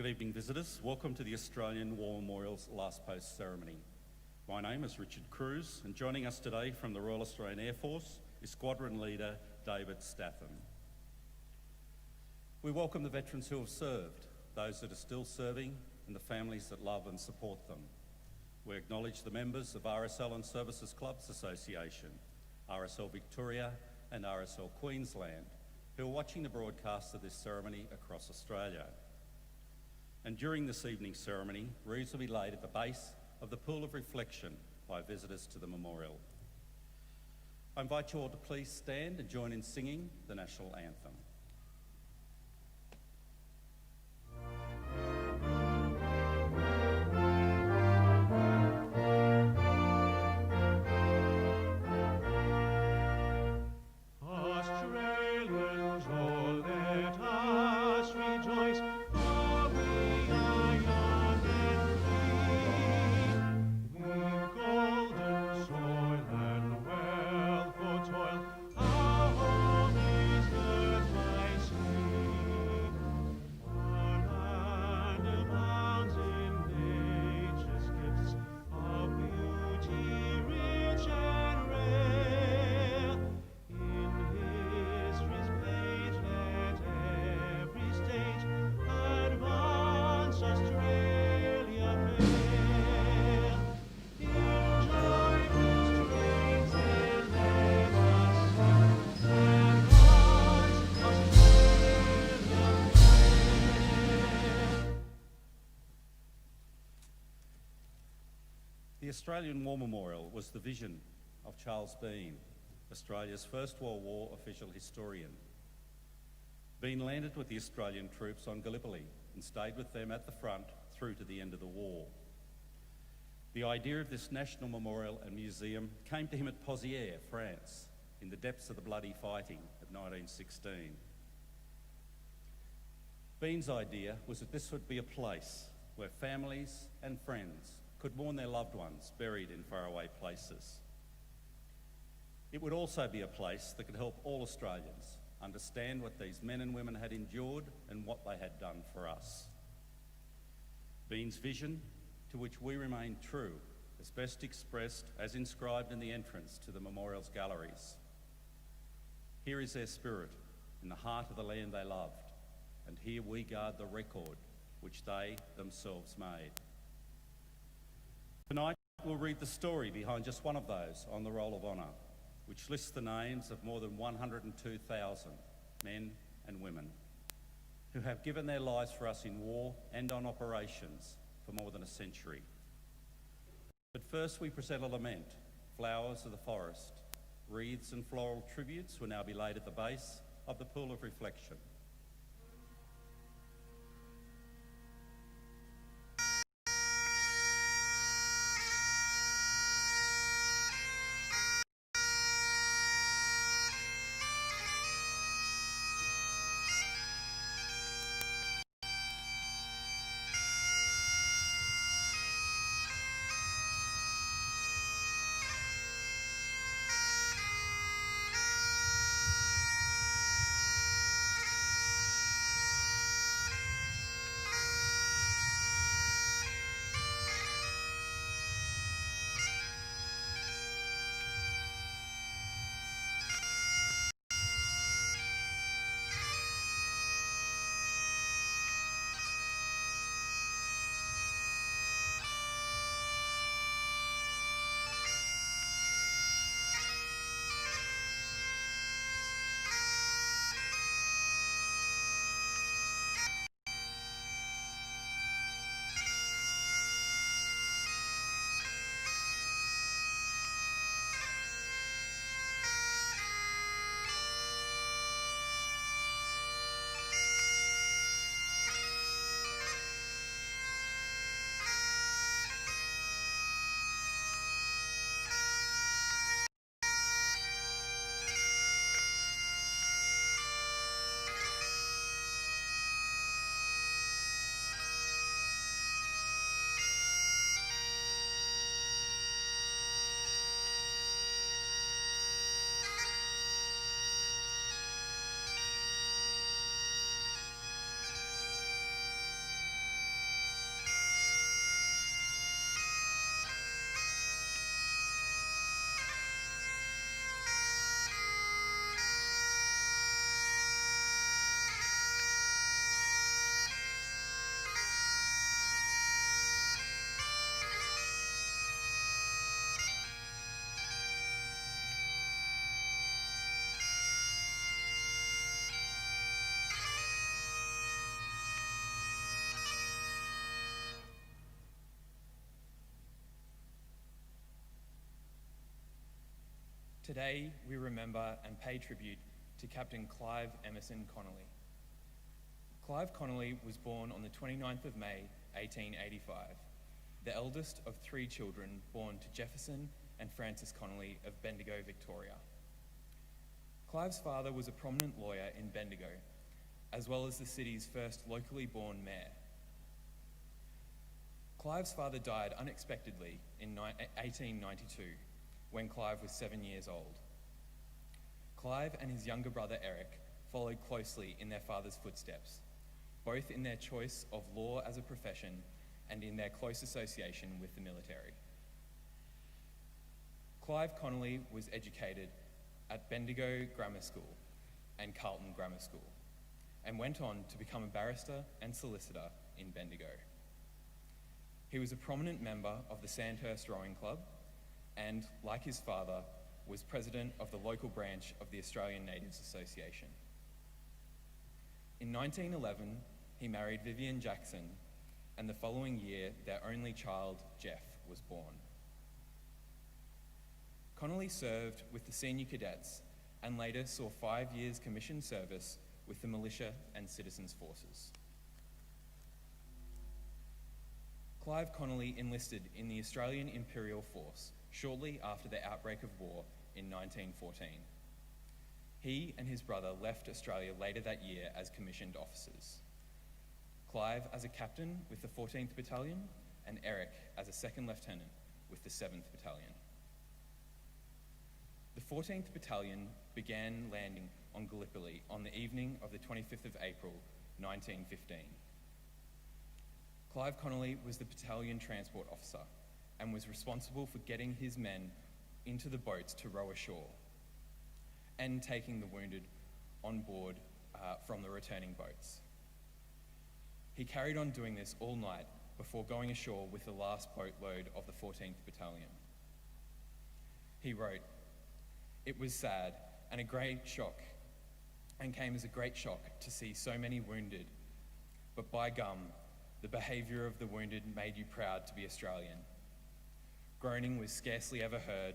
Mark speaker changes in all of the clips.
Speaker 1: Good evening, visitors. Welcome to the Australian War Memorial's Last Post ceremony. My name is Richard Cruz, and joining us today from the Royal Australian Air Force is Squadron Leader David Statham. We welcome the veterans who have served, those that are still serving, and the families that love and support them. We acknowledge the members of RSL Services Clubs Association, RSL Victoria and RSL Queensland, who are watching the broadcast of this ceremony across Australia. And during this evening's ceremony, wreaths will be laid at the base of the pool of reflection by visitors to the memorial. I invite you all to please stand and join in singing the National Anthem. The Australian War Memorial was the vision of Charles Bean, Australia's First World War official historian. Bean landed with the Australian troops on Gallipoli and stayed with them at the front through to the end of the war. The idea of this national memorial and museum came to him at Pozières, France, in the depths of the bloody fighting of 1916. Bean's idea was that this would be a place where families and friends could mourn their loved ones buried in faraway places. It would also be a place that could help all Australians understand what these men and women had endured and what they had done for us. Bean's vision, to which we remain true, is best expressed as inscribed in the entrance to the memorial's galleries. Here is their spirit in the heart of the land they loved, and here we guard the record which they themselves made. Tonight, we'll read the story behind just one of those on the Roll of Honour, which lists the names of more than 102,000 men and women who have given their lives for us in war and on operations for more than a century. But first, we present a lament, flowers of the forest. Wreaths and floral tributes will now be laid at the base of the pool of reflection.
Speaker 2: Today, we remember and pay tribute to Captain Clive Emerson Connelly. Clive Connelly was born on the 29th of May, 1885, the eldest of 3 children born to Jefferson and Frances Connelly of Bendigo, Victoria. Clive's father was a prominent lawyer in Bendigo, as well as the city's first locally born mayor. Clive's father died unexpectedly in 1892, when Clive was 7 years old. Clive and his younger brother Eric followed closely in their father's footsteps, both in their choice of law as a profession and in their close association with the military. Clive Connelly was educated at Bendigo Grammar School and Carlton Grammar School, and went on to become a barrister and solicitor in Bendigo. He was a prominent member of the Sandhurst Rowing Club and, like his father, was president of the local branch of the Australian Natives Association. In 1911, he married Vivian Jackson, and the following year, their only child, Jeff, was born. Connelly served with the senior cadets and later saw 5 years commissioned service with the militia and citizens forces. Clive Connelly enlisted in the Australian Imperial Force shortly after the outbreak of war in 1914. He and his brother left Australia later that year as commissioned officers. Clive as a captain with the 14th Battalion and Eric as a second lieutenant with the 7th Battalion. The 14th Battalion began landing on Gallipoli on the evening of the 25th of April, 1915. Clive Connelly was the battalion transport officer and was responsible for getting his men into the boats to row ashore and taking the wounded on board from the returning boats. He carried on doing this all night before going ashore with the last boatload of the 14th Battalion. He wrote, "It was sad and a great shock, and came as a great shock to see so many wounded, but by gum, the behaviour of the wounded made you proud to be Australian. Groaning was scarcely ever heard,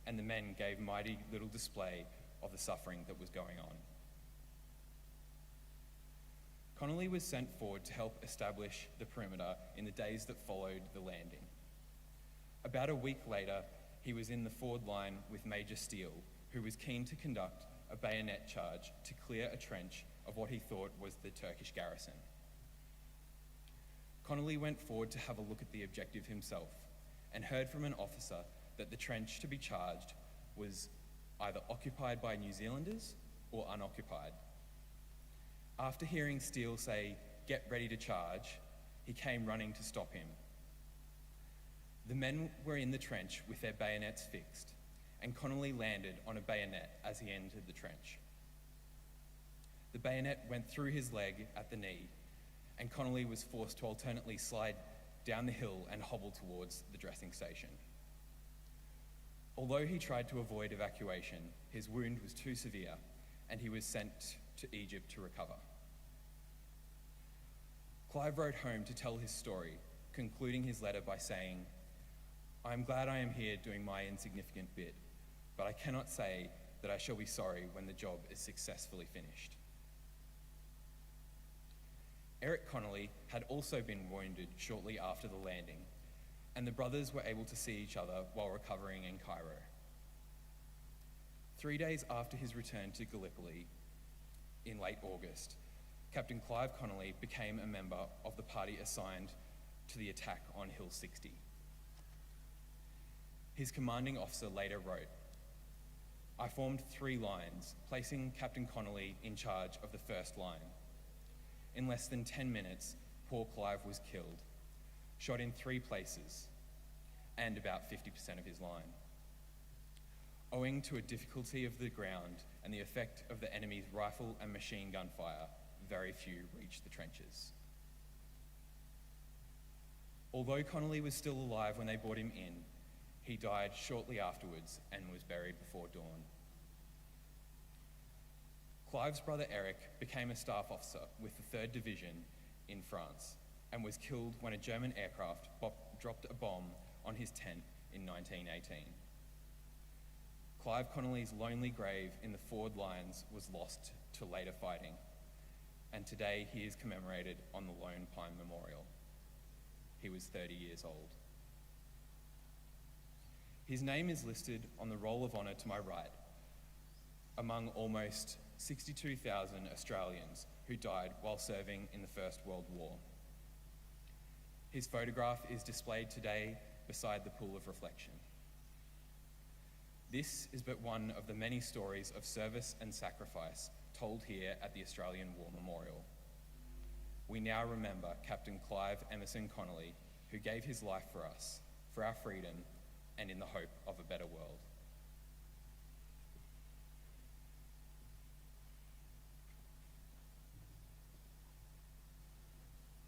Speaker 2: and the men gave mighty little display of the suffering that was going on." Connelly was sent forward to help establish the perimeter in the days that followed the landing. About a week later, he was in the forward line with Major Steele, who was keen to conduct a bayonet charge to clear a trench of what he thought was the Turkish garrison. Connelly went forward to have a look at the objective himself and heard from an officer that the trench to be charged was either occupied by New Zealanders or unoccupied. After hearing Steele say, "Get ready to charge," he came running to stop him. The men were in the trench with their bayonets fixed, and Connelly landed on a bayonet as he entered the trench. The bayonet went through his leg at the knee, and Connelly was forced to alternately slide down the hill and hobble towards the dressing station. Although he tried to avoid evacuation, his wound was too severe, and he was sent to Egypt to recover. Clive wrote home to tell his story, concluding his letter by saying, "I am glad I am here doing my insignificant bit, but I cannot say that I shall be sorry when the job is successfully finished." Eric Connelly had also been wounded shortly after the landing, and the brothers were able to see each other while recovering in Cairo. 3 days after his return to Gallipoli in late August, Captain Clive Connelly became a member of the party assigned to the attack on Hill 60. His commanding officer later wrote, "I formed 3 lines, placing Captain Connelly in charge of the first line. In less than 10 minutes, poor Clive was killed, shot in 3 places, and about 50% of his line. Owing to a difficulty of the ground and the effect of the enemy's rifle and machine gun fire, very few reached the trenches." Although Connelly was still alive when they brought him in, he died shortly afterwards and was buried before dawn. Clive's brother Eric became a staff officer with the 3rd Division in France and was killed when a German aircraft dropped a bomb on his tent in 1918. Clive Connelly's lonely grave in the forward lines was lost to later fighting, and today he is commemorated on the Lone Pine Memorial. He was 30 years old. His name is listed on the Roll of Honour to my right, among almost 62,000 Australians who died while serving in the First World War. His photograph is displayed today beside the pool of reflection. This is but one of the many stories of service and sacrifice told here at the Australian War Memorial. We now remember Captain Clive Emerson Connelly, who gave his life for us, for our freedom, and in the hope of a better world.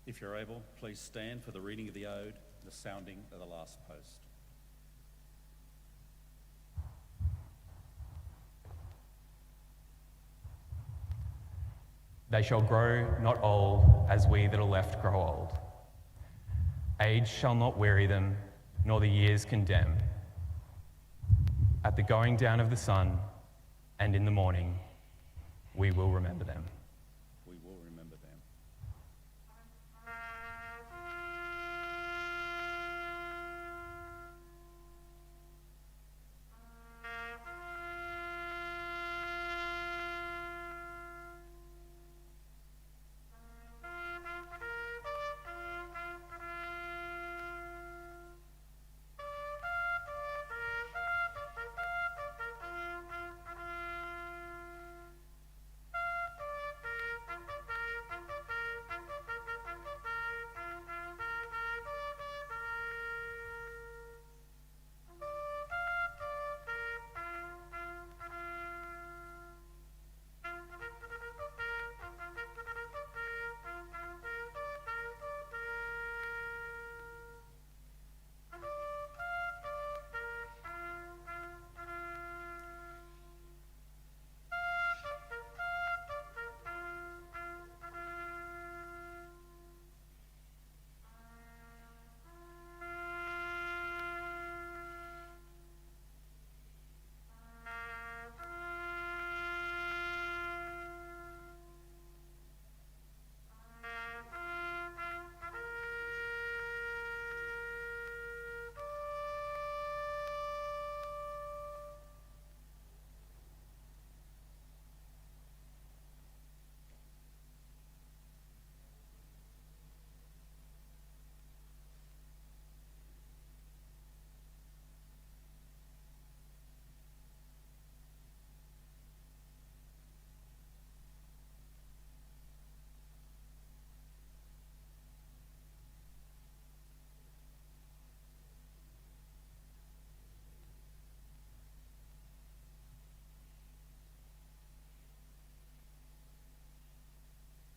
Speaker 1: If you're able, please stand for the reading of the ode, the sounding of the last post.
Speaker 3: They shall grow not old as we that are left grow old. Age shall not weary them, nor the years condemn. At the going down of the sun and in the morning, we will remember them.
Speaker 1: We will remember them.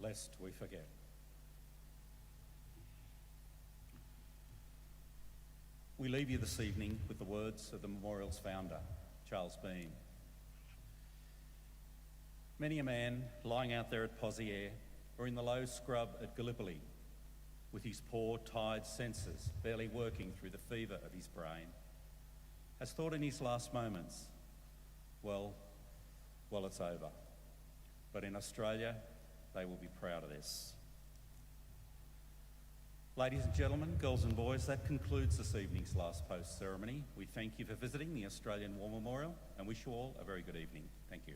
Speaker 1: Lest we forget. We leave you this evening with the words of the memorial's founder, Charles Bean. Many a man lying out there at Poziere or in the low scrub at Gallipoli, with his poor, tired senses barely working through the fever of his brain, has thought in his last moments, well, it's over. But in Australia, they will be proud of this. Ladies and gentlemen, girls and boys, that concludes this evening's last post ceremony. We thank you for visiting the Australian War Memorial and wish you all a very good evening. Thank you.